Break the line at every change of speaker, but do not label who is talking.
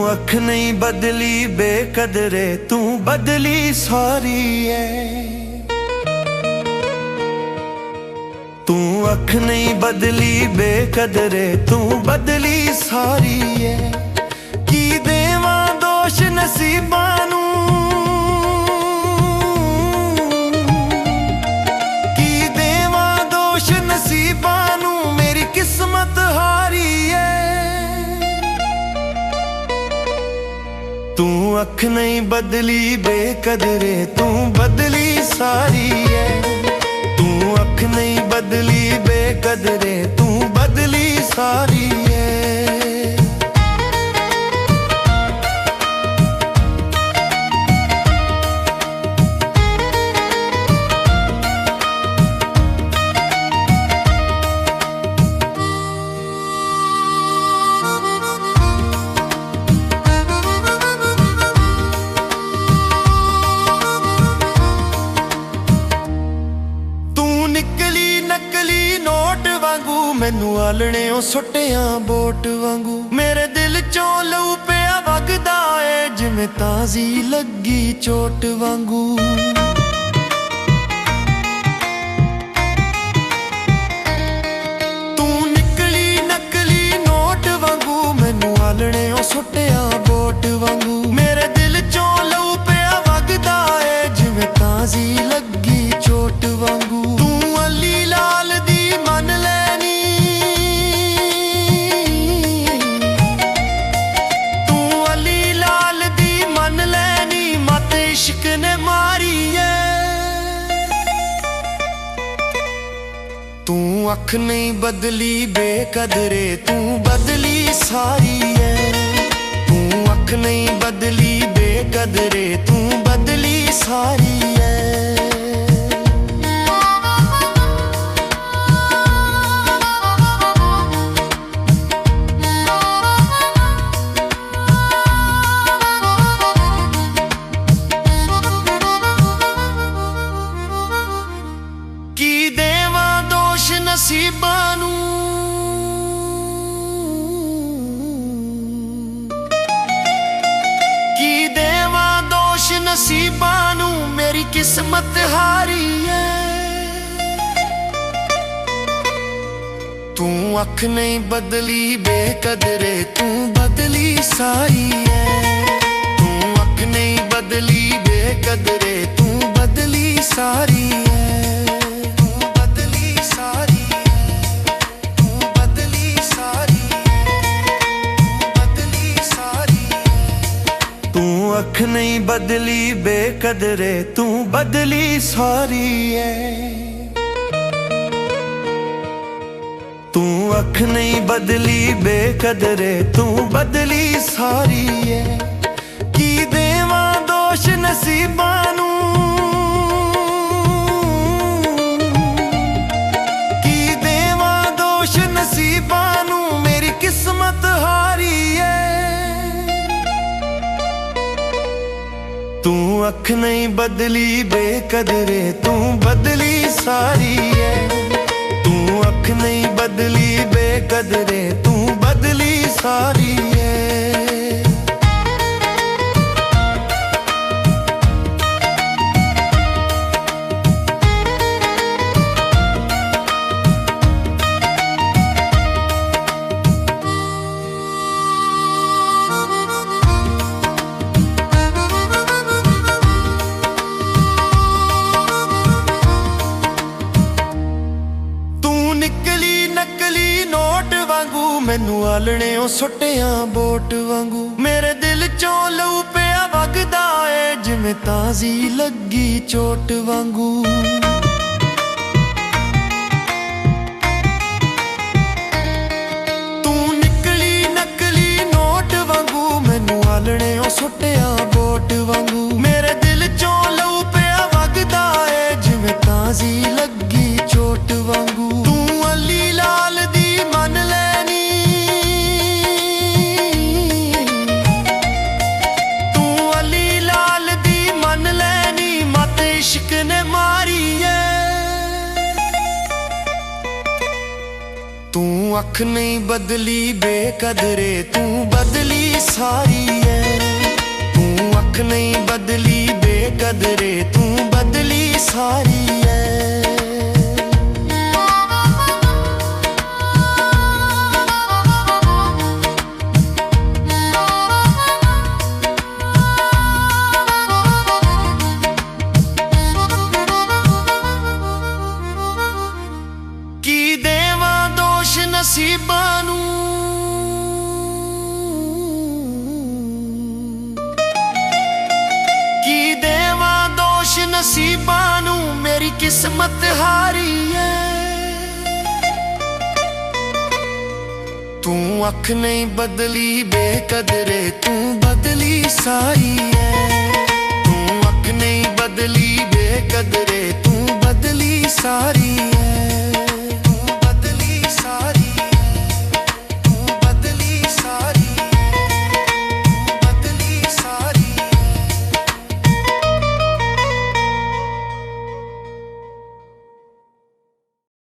अख नहीं बदली बेकदरे, तू बदली सारी है। तू अख नहीं बदली बेकदरे, तू बदली सारी है। की देवा दोष नसीबां नू, की देवा दोष नसीबां नू, मेरी किस्मत हारी है। तू अख नहीं बदली बेकदरे, तू बदली सारी है। तू अख नहीं बदली बेकदरे, तू बदली सारी है। नकली नोट वांगू मैनू आलने सुटिया बोट वांगू, मेरे दिल चों लहू पिया वगदा है जिवें ताज़ी लगी चोट वांगू। तू निकली नकली नोट वांगू मैनू आलने सुटिया बोट वांगू, मेरे दिल चों लहू पिया वगदा है जिवें ताज़ी लगी चोट वांगू। इश्क ने मारी है। तू अख नहीं बदली बेकदरे, तू बदली सारी है। तू अख नहीं बदली बेकदरे, तू बदली सारी है। नसीबां नू, की देवा दोष नसीबां नू, मेरी किस्मत हारी है। तू अख नहीं बदली बेकदरे, तू बदली सारी है। तू अख नहीं बदली बेकदरे, तू बदली सारी है। अख नहीं बदली बेकदरे, तू बदली सारी है। तू अख नहीं बदली बेकदरे, तू बदली सारी है। की देवा दोष नसीबां नू, की देवा दोष नसीबां नू, मेरी किस्मत हारी है। तू अख नहीं बदली बेकदरे, तू बदली सारी है। तू अख नहीं बदली बेकदरे, तू बदली सारी है। नकली नोट वांगू मैनू आलने सुटिया बोट वांगू, मेरे दिल चों लहू पिया वगदा है जिवें ताज़ी लगी चोट वांगू। तू निकली नकली नोट वांगू मैनू आलने सुटिया बोट वांगू, मेरे दिल चों लहू पिया वगदा है जिवें ताज़ी लगी चोट वांगू। इश्क ने मारी है। अख नहीं बदली बेकदरे तू बदली सारी है। तू अख नहीं बदली बेकदरे तू बदली सारी है। की देवा दोष नसीबां नूं, की देवा दोष नसीबां नूं, मेरी किस्मत हारी है। तू अख नहीं बदली बेकदरे तू बदली सारी है।